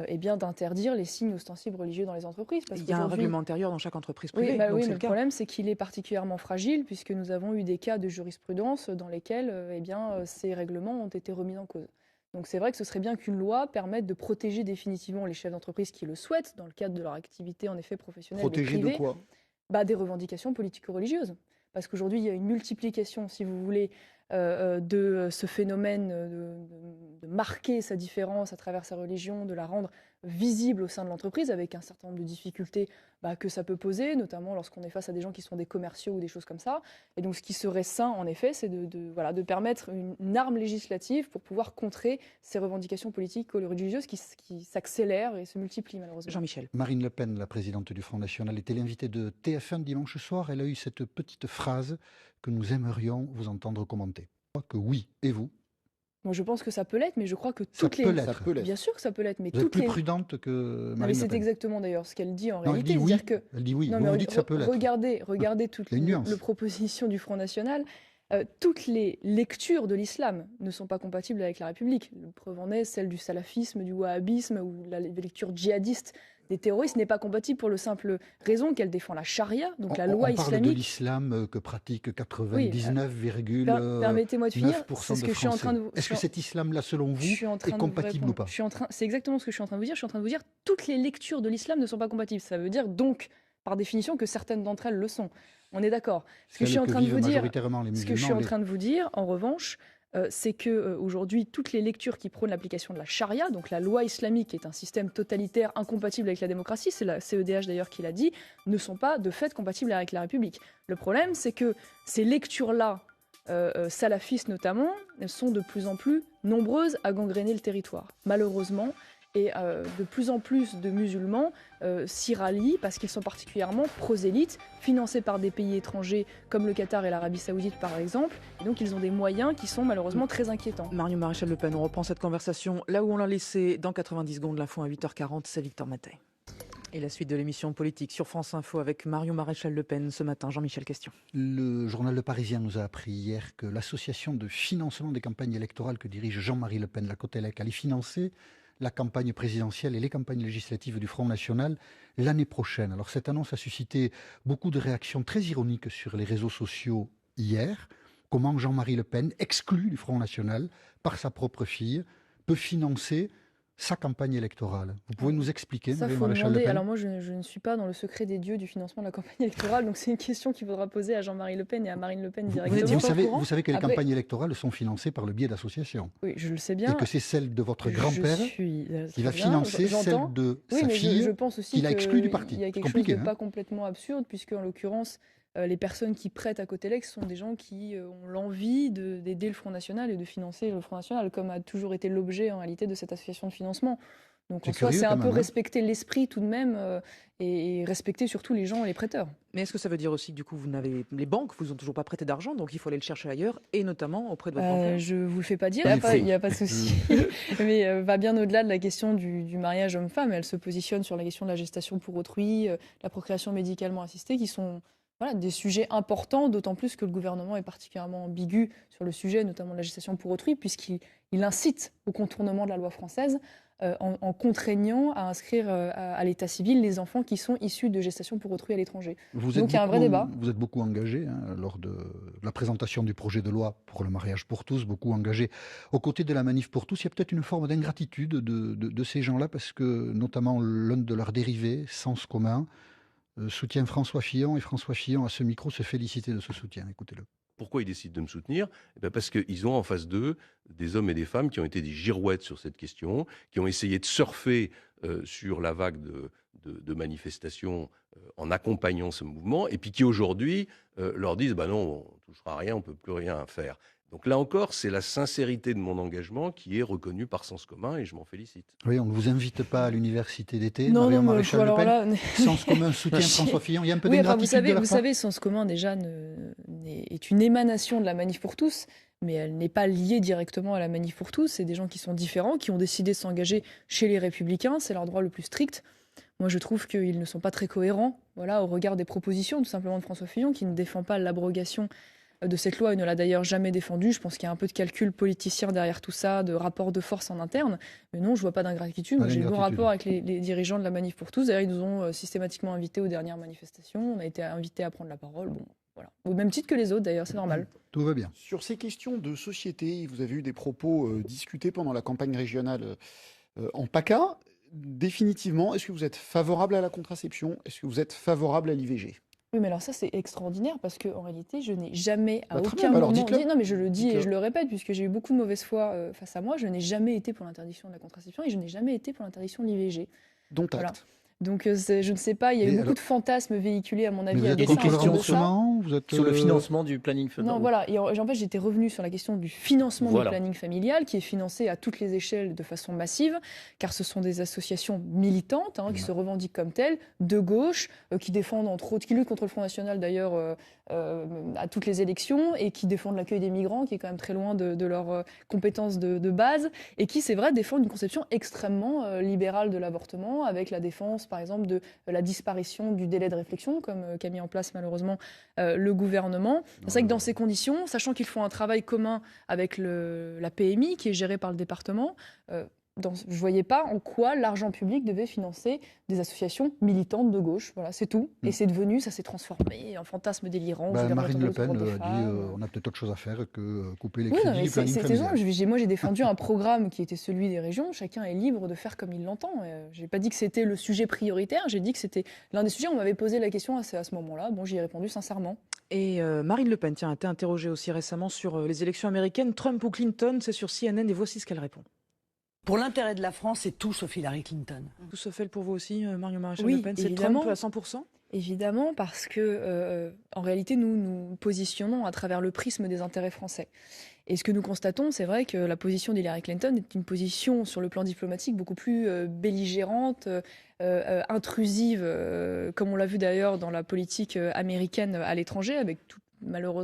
eh bien, d'interdire les signes ostensibles religieux dans les entreprises. Parce Il y a un qu'aujourd'hui- règlement intérieur dans chaque entreprise privée. Oui, bah donc oui, c'est mais le le cas. problème, c'est qu'il est particulièrement fragile, puisque nous avons eu des cas de jurisprudence dans lesquels ces règlements ont été remis en cause. Donc c'est vrai que ce serait bien qu'une loi permette de protéger définitivement les chefs d'entreprise qui le souhaitent, dans le cadre de leur activité en effet professionnelle ou Protéger de privée, quoi? des revendications politico-religieuses. Parce qu'aujourd'hui, il y a une multiplication, si vous voulez, de ce phénomène de marquer sa différence à travers sa religion, de la rendre visible au sein de l'entreprise, avec un certain nombre de difficultés que ça peut poser, notamment lorsqu'on est face à des gens qui sont des commerciaux ou des choses comme ça. Et donc, ce qui serait sain, en effet, c'est de permettre une arme législative pour pouvoir contrer ces revendications politiques ou religieuses qui s'accélèrent et se multiplient, malheureusement. Jean-Michel. Marine Le Pen, la présidente du Front National, était l'invitée de TF1 dimanche soir. Elle a eu cette petite phrase que nous aimerions vous entendre commenter. Je crois que oui. Et vous? Moi, je pense que ça peut l'être, mais je crois que Ça toutes peut les... l'être. Ça peut l'être. Bien sûr que ça peut l'être, mais Vous êtes toutes plus les... prudente que Non, mais Marine Le c'est Pen. exactement d'ailleurs ce qu'elle dit en Non, elle réalité. dit oui. C'est-à-dire que... Elle dit oui. Non, Vous mais vous dites que ça peut l'être. regardez toutes Il y a une nuance. les propositions du Front National. Toutes les lectures de l'islam ne sont pas compatibles avec la République. La preuve en est celle du salafisme, du wahhabisme ou la lecture djihadiste des terroristes n'est pas compatible pour le simple raison qu'elle défend la charia, donc la loi on parle de islamique. l'islam que pratique 99,9% Permettez-moi de finir. C'est ce de que je suis en train de Français. vous. Est-ce que cet islam-là, selon vous, Je suis en train est de compatible vous ou pas? C'est exactement ce que je suis en train de vous dire. Je suis en train de vous dire toutes les lectures de l'islam ne sont pas compatibles. Ça veut dire donc, par définition, que certaines d'entre elles le sont. On est d'accord. Ce que je suis en train de vous dire, majoritairement les ce que je suis musulmans, en train de vous dire, en revanche, c'est que aujourd'hui toutes les lectures qui prônent l'application de la charia, donc la loi islamique qui est un système totalitaire incompatible avec la démocratie, c'est la CEDH d'ailleurs qui l'a dit, ne sont pas de fait compatibles avec la République. Le problème, c'est que ces lectures-là, salafistes notamment, elles sont de plus en plus nombreuses à gangréner le territoire, malheureusement. Et de plus en plus de musulmans s'y rallient parce qu'ils sont particulièrement prosélytes, financés par des pays étrangers comme le Qatar et l'Arabie Saoudite par exemple. Et donc ils ont des moyens qui sont malheureusement très inquiétants. Marion Maréchal Le Pen, on reprend cette conversation là où on l'a laissée dans 90 secondes. L'info à 8h40, c'est Victor Mattei. Et la suite de l'émission politique sur France Info avec Marion Maréchal Le Pen ce matin. Jean-Michel Question. Le journal Le Parisien nous a appris hier que l'association de financement des campagnes électorales que dirige Jean-Marie Le Pen, la Cotelec, allait financer la campagne présidentielle et les campagnes législatives du Front National l'année prochaine. Alors cette annonce a suscité beaucoup de réactions très ironiques sur les réseaux sociaux hier. Comment Jean-Marie Le Pen, exclu du Front National par sa propre fille, peut financer sa campagne électorale. Vous pouvez nous expliquer, Ça, Marion faut Maréchal Le demander. Pen? Alors moi, je ne suis pas dans le secret des dieux du financement de la campagne électorale, donc c'est une question qu'il faudra poser à Jean-Marie Le Pen et à Marine Le Pen directement. Vous savez que les Après, campagnes électorales sont financées par le biais d'associations. oui, je le sais bien. Et que c'est celle de votre grand-père qui va très bien, financer j'entends. celle de Oui, sa mais fille je pense aussi qu'il a exclue du qu'il parti. y a C'est quelque chose compliqué, de hein. pas complètement absurde, puisque en l'occurrence, les personnes qui prêtent à Cotelec sont des gens qui ont l'envie d'aider le Front National et de financer le Front National, comme a toujours été l'objet en réalité de cette association de financement. Donc en soi, c'est un peu respecter l'esprit tout de même et respecter surtout les gens et les prêteurs. Mais est-ce que ça veut dire aussi que du coup, les banques vous ont toujours pas prêté d'argent, donc il faut aller le chercher ailleurs et notamment auprès de votre banquier? Je vous le fais pas dire, il n'y a pas de souci. Mais va bien au-delà de la question du mariage homme-femme. Elle se positionne sur la question de la gestation pour autrui, la procréation médicalement assistée, qui sont des sujets importants, d'autant plus que le gouvernement est particulièrement ambigu sur le sujet, notamment de la gestation pour autrui, puisqu'il incite au contournement de la loi française en contraignant à inscrire à l'état civil les enfants qui sont issus de gestation pour autrui à l'étranger. Donc il y a un vrai débat. Vous êtes beaucoup engagé lors de la présentation du projet de loi pour le mariage pour tous, beaucoup engagé aux côtés de la manif pour tous. Il y a peut-être une forme d'ingratitude de ces gens-là parce que notamment l'un de leurs dérivés, Sens commun, soutient François Fillon et François Fillon à ce micro se félicitait de ce soutien. Écoutez-le. Pourquoi ils décident de me soutenir? Parce qu'ils ont en face d'eux des hommes et des femmes qui ont été des girouettes sur cette question, qui ont essayé de surfer sur la vague de manifestations en accompagnant ce mouvement, et puis qui aujourd'hui leur disent non, on ne touchera à rien, on ne peut plus rien faire. Donc là encore, c'est la sincérité de mon engagement qui est reconnue par Sens commun et je m'en félicite. Oui, on ne vous invite pas à l'université d'été, Marion Maréchal Le Pen. Sens commun soutient François Fillon. Il y a un peu d'ingratitude vous savez, Sens commun déjà est une émanation de la manif pour tous, mais elle n'est pas liée directement à la manif pour tous. C'est des gens qui sont différents, qui ont décidé de s'engager chez les Républicains. C'est leur droit le plus strict. Moi, je trouve qu'ils ne sont pas très cohérents, au regard des propositions, tout simplement, de François Fillon, qui ne défend pas l'abrogation de cette loi. Il ne l'a d'ailleurs jamais défendue. Je pense qu'il y a un peu de calcul politicien derrière tout ça, de rapport de force en interne. Mais non, je ne vois pas d'ingratitude. J'ai de bons rapports avec les dirigeants de la manif pour tous. D'ailleurs, ils nous ont systématiquement invités aux dernières manifestations. On a été invités à prendre la parole. Bon, voilà. Au même titre que les autres, d'ailleurs, c'est normal. Tout va bien. Sur ces questions de société, vous avez eu des propos discutés pendant la campagne régionale en PACA. Définitivement, est-ce que vous êtes favorable à la contraception? Est-ce que vous êtes favorable à l'IVG? Oui, mais alors ça, c'est extraordinaire parce qu'en réalité, je n'ai jamais à aucun moment dit... Non, mais je le dis et je le répète, puisque j'ai eu beaucoup de mauvaise foi face à moi, je n'ai jamais été pour l'interdiction de la contraception et je n'ai jamais été pour l'interdiction de l'IVG. Dont acte. Voilà. Donc je ne sais pas, il y a eu beaucoup de fantasmes véhiculés à mon avis. Vous êtes sur le financement du planning familial. Non, voilà. Et en fait, j'étais revenue sur la question du financement du planning familial, qui est financé à toutes les échelles de façon massive, car ce sont des associations militantes qui se revendiquent comme telles, de gauche, qui défendent entre autres, qui luttent contre le Front National d'ailleurs à toutes les élections, et qui défendent l'accueil des migrants, qui est quand même très loin de leurs compétences de base, et qui, c'est vrai, défendent une conception extrêmement libérale de l'avortement, avec la défense par exemple de la disparition du délai de réflexion, comme qu'a mis en place malheureusement le gouvernement. C'est vrai que dans ces conditions, sachant qu'ils font un travail commun avec la PMI, qui est gérée par le département, je voyais pas en quoi l'argent public devait financer des associations militantes de gauche. Voilà, c'est tout. Et c'est devenu, ça s'est transformé en fantasme délirant. Marine Le Pen a dit on a peut-être autre chose à faire que couper les crédits du planning familial. Moi, j'ai défendu un programme qui était celui des régions. Chacun est libre de faire comme il l'entend. J'ai pas dit que c'était le sujet prioritaire. J'ai dit que c'était l'un des sujets. On m'avait posé la question à ce moment-là. Bon, j'y ai répondu sincèrement. Et Marine Le Pen, tiens, a été interrogée aussi récemment sur les élections américaines. Trump ou Clinton, c'est sur CNN et voici ce qu'elle répond. Pour l'intérêt de la France, c'est tout sauf Hillary Clinton. Tout se fait pour vous aussi, Marion Maréchal Oui, Le Pen. C'est évidemment. Trump à 100%? Évidemment, parce que en réalité, nous positionnons à travers le prisme des intérêts français. Et ce que nous constatons, c'est vrai que la position d'Hillary Clinton est une position sur le plan diplomatique beaucoup plus belligérante, intrusive, comme on l'a vu d'ailleurs dans la politique américaine à l'étranger, avec tout malheureusement